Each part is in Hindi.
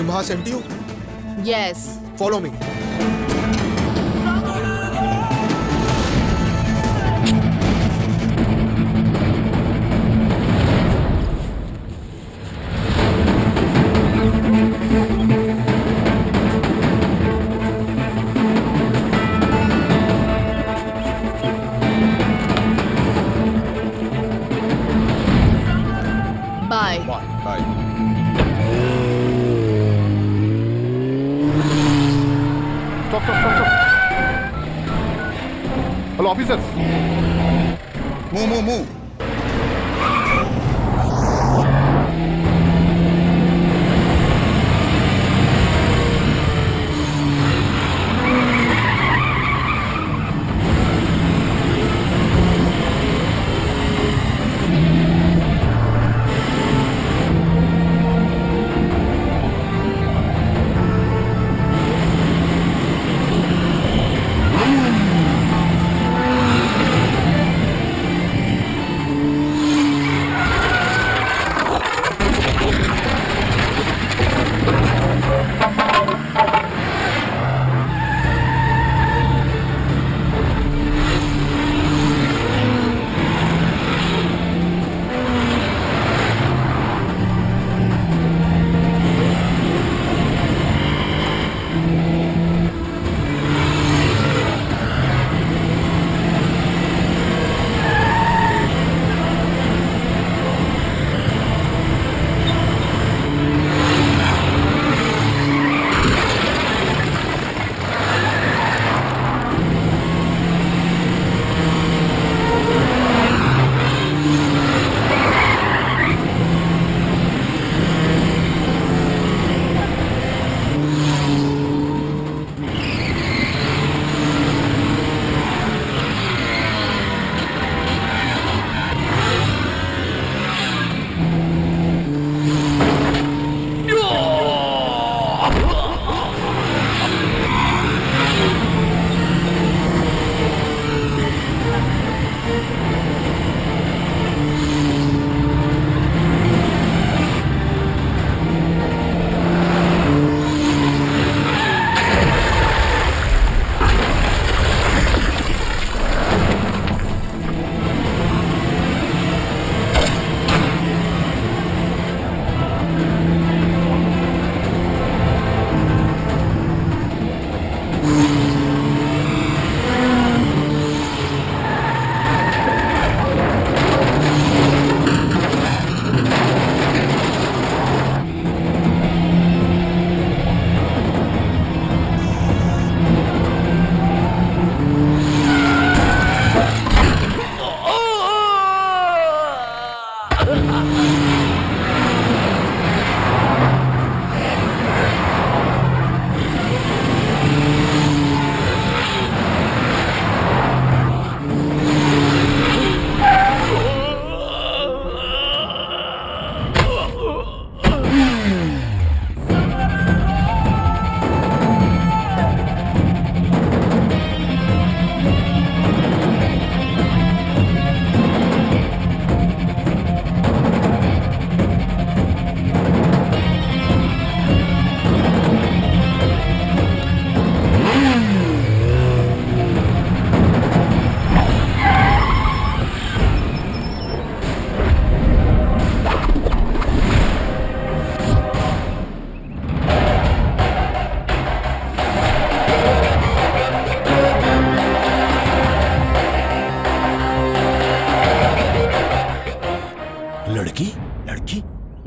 Simha sent you? Yes. Follow me. Bye. Come on, bye. Stop. Hello, officers. Move.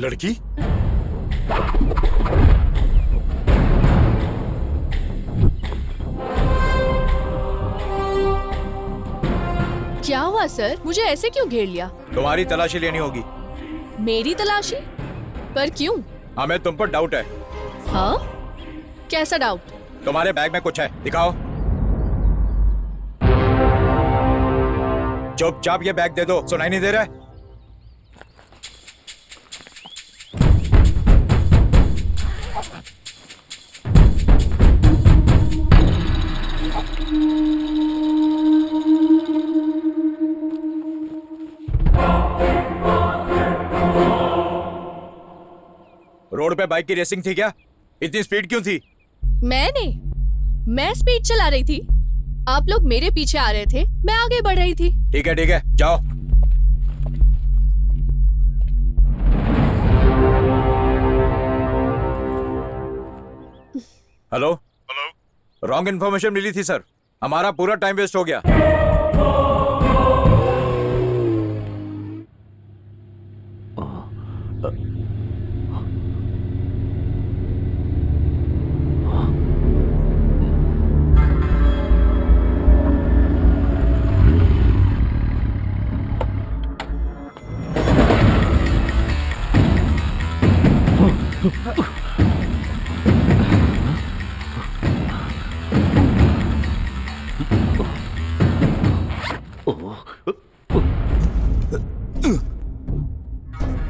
लड़की? क्या हुआ सर? मुझे ऐसे क्यों घेर लिया? तुम्हारी तलाशी लेनी होगी। मेरी तलाशी? पर क्यों? हमें तुम पर डाउट है। हाँ? कैसा डाउट? तुम्हारे बैग में कुछ है, दिखाओ। चुपचाप ये बैग दे दो, सुनाई नहीं दे रहा है? रोड पे बाइक की रेसिंग थी क्या? इतनी स्पीड क्यों थी? मैं स्पीड चला रही थी। आप लोग मेरे पीछे आ रहे थे, मैं आगे बढ़ रही थी। ठीक है, जाओ। हेलो। रॉन्ग इन्फॉर्मेशन मिली थी सर, हमारा पूरा टाइम वेस्ट हो गया।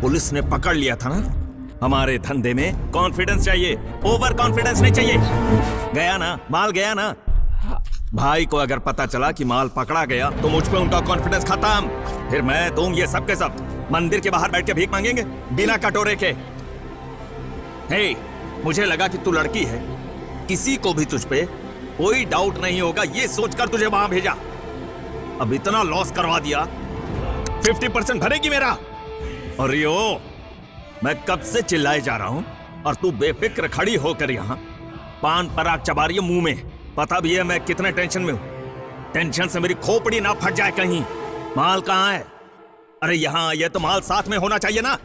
पुलिस ने पकड़ लिया था ना। हमारे धंधे में कॉन्फिडेंस चाहिए, ओवर कॉन्फिडेंस नहीं चाहिए। गया ना, माल गया ना। भाई को अगर पता चला कि माल पकड़ा गया तो मुझ पे उनका कॉन्फिडेंस खत्म। फिर मैं तुम ये सब के सब मंदिर के बाहर बैठ के भीख मांगेंगे बिना कटोरे के। हे, मुझे लगा कि तू लड़की है, किसी को भी तुझ पे कोई डाउट नहीं होगा ये सोचकर तुझे वहां भेजा। अब इतना लॉस करवा दिया, 50% भरेगी मेरा। और यो, मैं कब से चिल्लाए जा रहा हूं और तू बेफिक्र खड़ी होकर यहाँ पान पराग चबा रही है मुंह में। पता भी है मैं कितने टेंशन में हूं। टेंशन से मेरी खोपड़ी ना फट जाए कहीं। माल कहाँ है? अरे यहाँ ये तो माल साथ में होना चाहिए ना।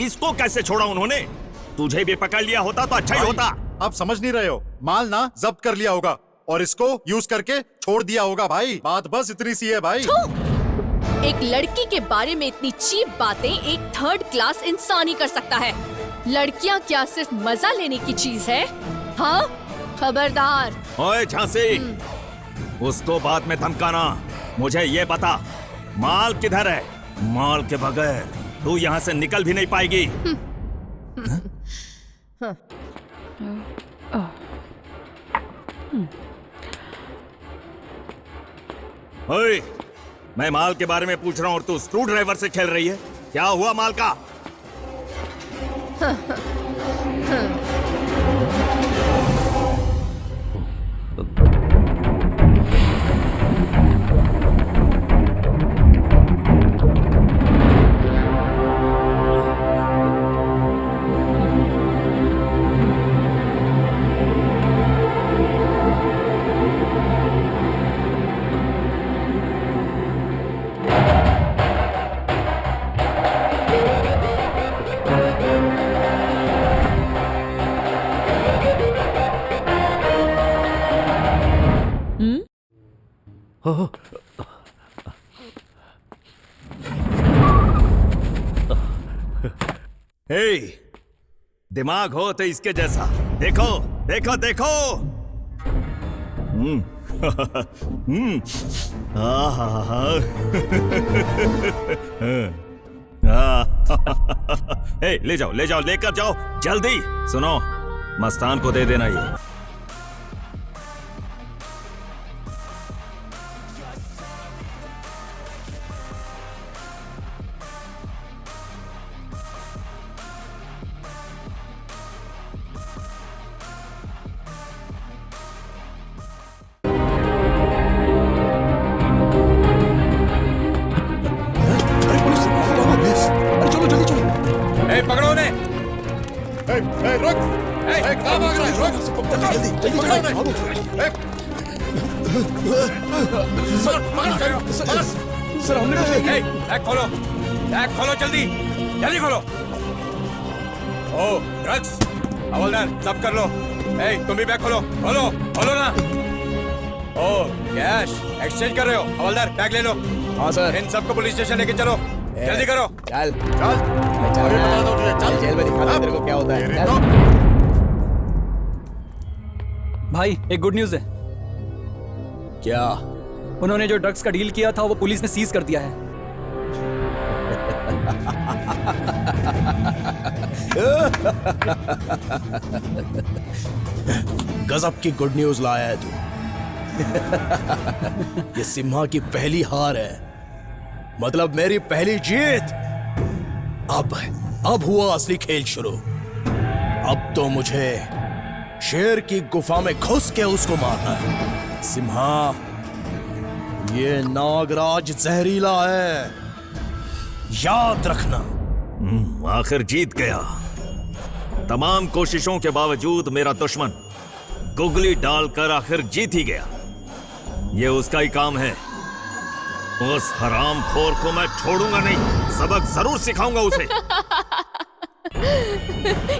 इसको कैसे छोड़ा उन्होंने? तुझे भी पकड़ लिया होता तो अच्छा ही होता। आप समझ नहीं रहे हो, माल ना जब्त कर लिया होगा और इसको यूज करके छोड़ दिया होगा भाई। बात बस इतनी सी है भाई। एक लड़की के बारे में इतनी चीप बातें एक थर्ड क्लास इंसान ही कर सकता है। लड़कियां क्या सिर्फ मजा लेने की चीज है? हाँ, खबरदार। ओए झांसी, उसको बाद में धमकाना। मुझे ये बता, माल किधर है? माल के बगैर तू यहाँ से निकल भी नहीं पाएगी। ओए, मैं माल के बारे में पूछ रहा हूँ और तू स्क्रू ड्राइवर से खेल रही है। क्या हुआ माल का? हे, दिमाग हो तो इसके जैसा। देखो देखो देखो। हे, ले जाओ लेकर जाओ जल्दी। सुनो, मस्तान को दे देना ये। पकड़ो उन्हें। रुक। कहाँ भाग रहा है? रुक। जल्दी पकड़ो उन्हें। सर हमने बैग खोलो जल्दी खोलो। ओ ड्रग्स, हवलदार सब कर लो। तुम भी बैग खोलो ना। ओ कैश एक्सचेंज कर रहे हो? हवलदार बैग ले लो। हाँ सर। इन सबको पुलिस स्टेशन लेके चलो, जल्दी करो। चल अभी बता दो तुझे। चल जेल में दिखा दो तेरे को क्या होता है। चल। भाई एक गुड न्यूज़ है। क्या? उन्होंने जो ड्रग्स का डील किया था वो पुलिस ने सीज कर दिया है। गजब की गुड न्यूज लाया है तू। ये सिम्हा की पहली हार है, मतलब मेरी पहली जीत। अब हुआ असली खेल शुरू। अब तो मुझे शेर की गुफा में घुस के उसको मारना है। सिम्हा, ये नागराज जहरीला है, याद रखना। आखिर जीत गया। तमाम कोशिशों के बावजूद मेरा दुश्मन गुगली डालकर आखिर जीत ही गया। ये उसका ही काम है। उस हरामखोर को मैं छोड़ूंगा नहीं, सबक जरूर सिखाऊंगा उसे।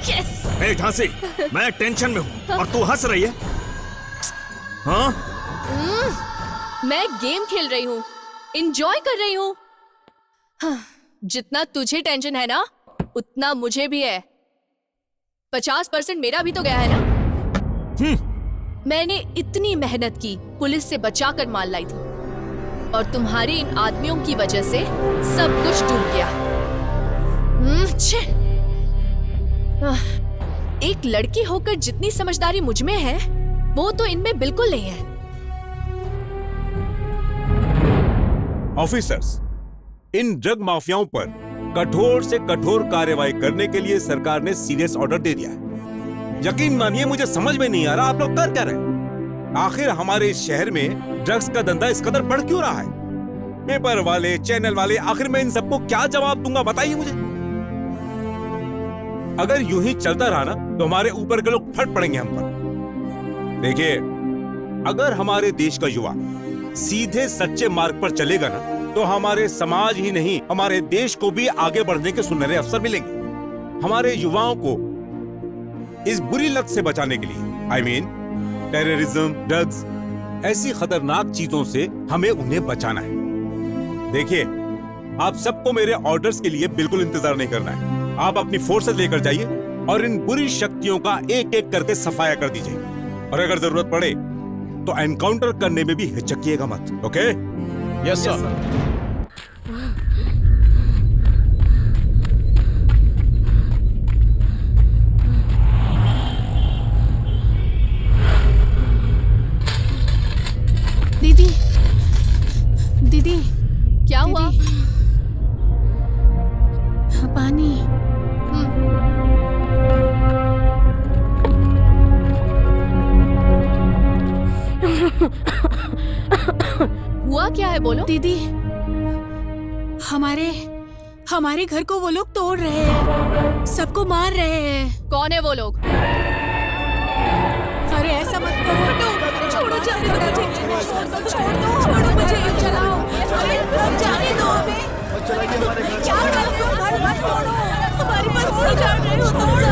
यस। ए ढांसी, मैं टेंशन में हूँ और तू हंस रही है। हाँ? मैं गेम खेल रही हूँ, एंजॉय कर रही हूँ। हाँ, जितना तुझे टेंशन है ना, उतना मुझे भी है। 50% मेरा भी तो गया है ना। मैंने इतनी मेहनत की, पुलिस से बचाकर माल लाई थी, और तुम्हारे इन आदमियों की वजह से सब कुछ डूब गया। छे। एक लड़की होकर जितनी समझदारी मुझ में है, वो तो इनमें बिल्कुल नहीं है। ऑफिसर्स, इन ड्रग माफियाओं पर कठोर से कठोर कार्रवाई करने के लिए सरकार ने सीरियस ऑर्डर दे दिया है। यकीन मानिए, मुझे समझ में नहीं आ रहा आप लोग कर क्या रहे हैं। आखिर हमारे इस शहर में ड्रग्स का धंधा इस कदर बढ़ क्यों रहा है? पेपर वाले, चैनल वाले, आखिर मैं इन सबको क्या जवाब दूंगा, बताइए मुझे। अगर यूं ही चलता रहा ना, तो हमारे ऊपर के लोग फट पड़ेंगे हम पर। देखिए, अगर हमारे देश का युवा सीधे सच्चे मार्ग पर चलेगा ना, तो हमारे समाज ही नहीं, हमारे देश को भी आगे बढ़ने के सुनहरे अवसर मिलेंगे। हमारे युवाओं को इस बुरी लत से बचाने के लिए, आई मीन टेररिज्म, ड्रग्स, ऐसी खतरनाक चीजों से हमें उन्हें बचाना है। देखिए, आप सबको मेरे ऑर्डर्स के लिए बिल्कुल इंतजार नहीं करना है। आप अपनी फोर्सेस लेकर जाइए और इन बुरी शक्तियों का एक एक करके सफाया कर दीजिए, और अगर जरूरत पड़े तो एनकाउंटर करने में भी हिचकिएगा मत। ओके? Yes sir. दीदी, दीदी, क्या हुआ? पानी। हुआ क्या है, बोलो। दीदी, हमारे घर को वो लोग तोड़ रहे हैं, सबको मार रहे हैं। कौन है वो लोग? अरे ऐसा मत करो, छोड़ो, जाने दो मुझे, छोड़ो मुझे, चलाओ, अरे जाने दो हमें। क्या कर रहे हो? घर मत तोड़ो, हमारी मस्ती कर रहे हो, तोड़ो।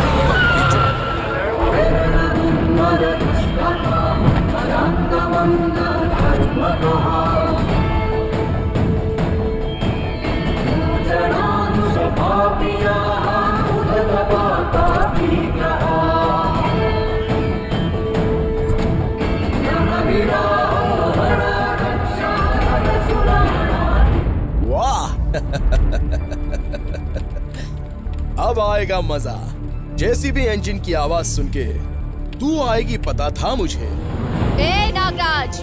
वाह! अब आएगा मजा। जेसीबी इंजन की आवाज सुन के तू आएगी पता था मुझे। ए नागराज,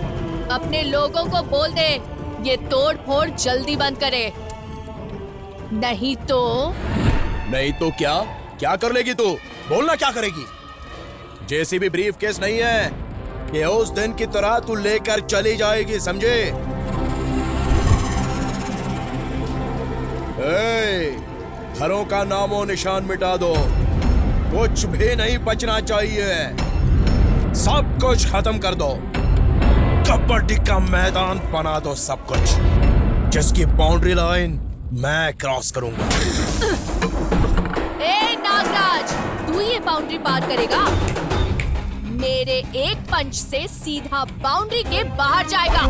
अपने लोगों को बोल दे ये तोड़ फोड़ जल्दी बंद करे, नहीं तो क्या? क्या कर लेगी तू? बोलना क्या करेगी? जेसीबी ब्रीफ केस नहीं है कि उस दिन की तरह तू लेकर चली जाएगी, समझे? घरों का नामो निशान मिटा दो, कुछ भी नहीं बचना चाहिए, सब कुछ खत्म कर दो। कबड्डी का मैदान बना दो सब कुछ, जिसकी बाउंड्री लाइन मैं क्रॉस करूंगा। ए नागराज, तू ये बाउंड्री पार करेगा? मेरे एक पंच से सीधा बाउंड्री के बाहर जाएगा।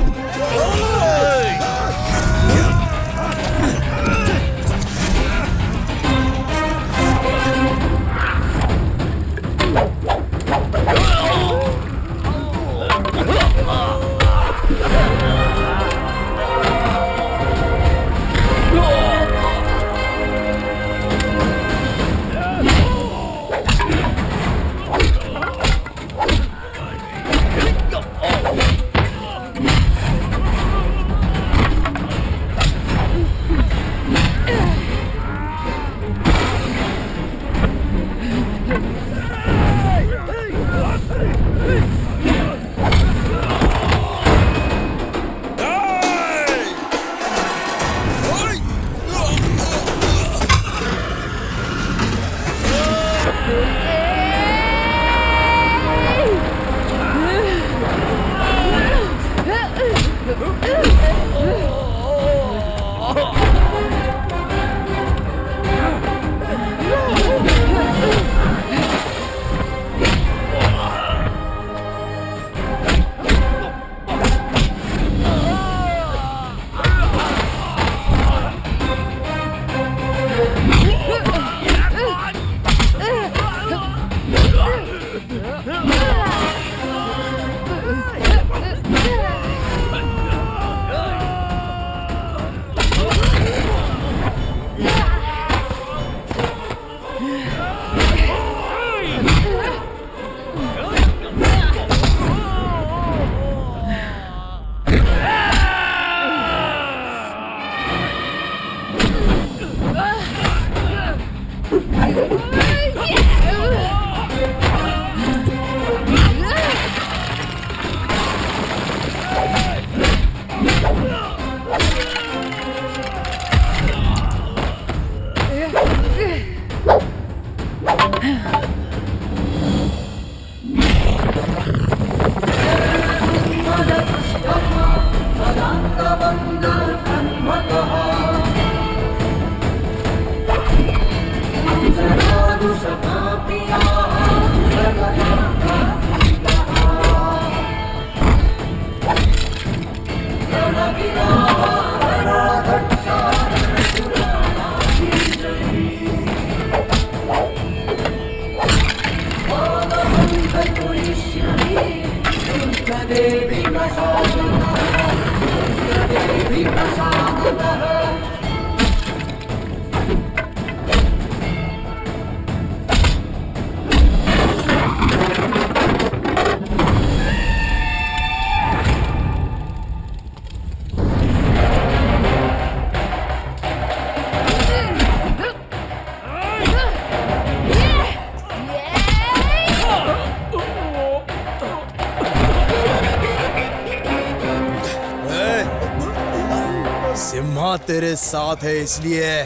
तेरे साथ है इसलिए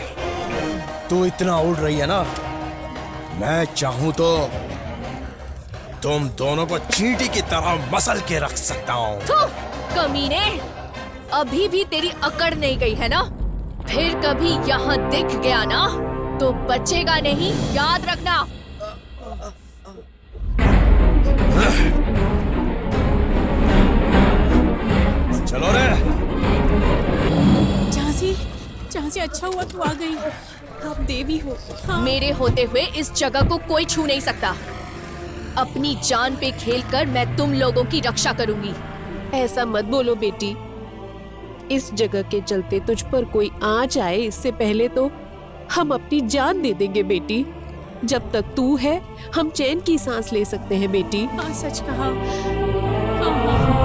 तू इतना उड़ रही है ना। मैं चाहूं तो तुम दोनों को चींटी की तरह मसल के रख सकता हूँ। थू, कमीने, अभी भी तेरी अकड़ नहीं गई है ना? फिर कभी यहाँ दिख गया ना तो बचेगा नहीं, याद रखना। चलो रे। झांसी, झांसी अच्छा हुआ तू आ गई। आप देवी हो। हाँ। मेरे होते हुए इस जगह को कोई छू नहीं सकता। अपनी जान पे खेलकर मैं तुम लोगों की रक्षा करूंगी। ऐसा मत बोलो बेटी। इस जगह के चलते तुझ पर कोई आ जाए इससे पहले तो हम अपनी जान दे देंगे बेटी। जब तक तू है हम चैन की सांस ले सकते हैं बेटी। हाँ, सच कहा। हाँ, हाँ।